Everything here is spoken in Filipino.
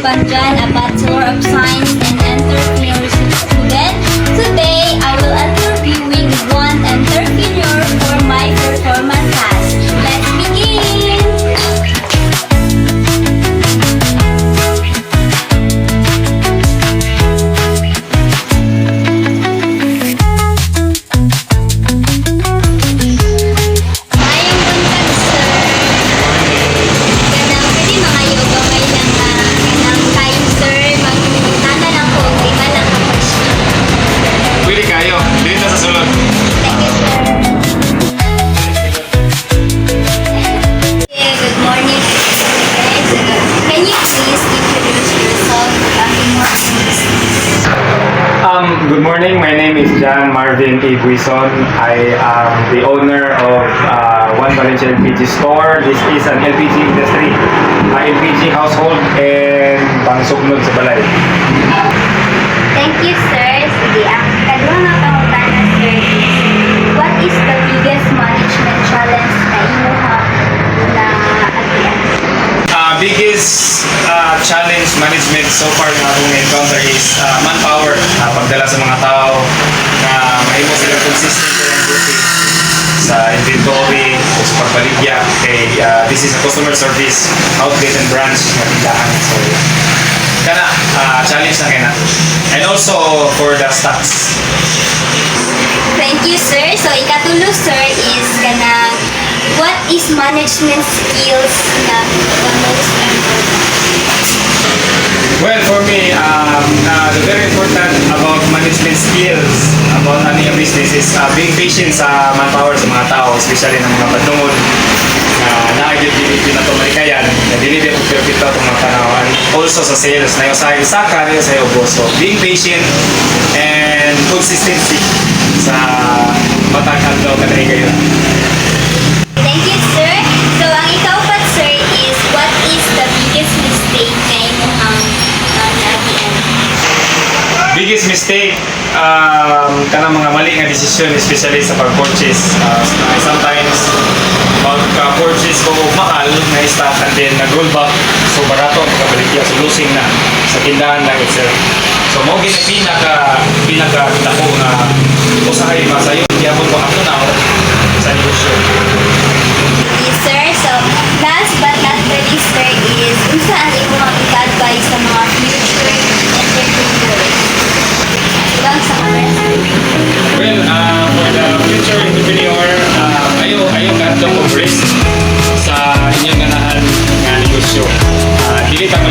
Banjan, a Bachelor of Science and Entrepreneurship student. Today, I will interviewing one entrepreneur for my performance class. Let's begin! Mayong buntag, sir. Ganang pwede mga yoga may lang ganang time, sir. Magtana lang po, lima lang ang question. Pwede kayo. Dito sa sulod. Thank you, sir. Okay, good morning, guys. Can you please introduce yourself regarding your business? Good morning. My name is John Marvin A. Buison. I am the owner of One Valencia LPG store. This is an LPG industry, LPG household and pangsugnod sa balay. Thank you, sir. Sige, ang kadwa nga pangutana, sir, is what is the biggest management challenge na imo na agian? Biggest challenge management so far na akong encounter is manpower. Pagdala sa mga tao na mahimo sila consistent sa duty sa inventory o sa pagbaligya. Okay, this is a customer service outlet and branch na tindahan. So, kana challenge na kaya na. And also for the stocks. Thank you, sir. So, ikatulo, sir, is kanang what is management skills na the most important? Well, for me, the very important about management skills about ano yung business is being patient sa manpower sa mga tao, especially ng mga patungod na na-identity na tumalikayan, na dinili po pero itong mga panawan. Also sa sales, na yung sa career sa iyo, so being patient and consistency sa matagal daw ka na kayo. Thank you, sir. So, ang ikaw pa, sir, is what is the biggest mistake na imo ang nagian? Biggest mistake, kanang mga mali nga desisyon, especially sa pag-purchase. Sometimes, pag-purchase ko mahal na stock and then nag-roll back, so barato ang pagkabaligya, so losing na sa tindahan lang itself. So, mo pinaka-dako na usahay pa sa iyo, kaya po ako na sa negosyo. Yes, sir. So, last but not the least, sir, is unsa ang imo mga advice sa mga future entrepreneurs? Ilang sa mga Well, for the future entrepreneur, ayaw ka itong risk sa inyong ganahan nga negosyo. Dili ka man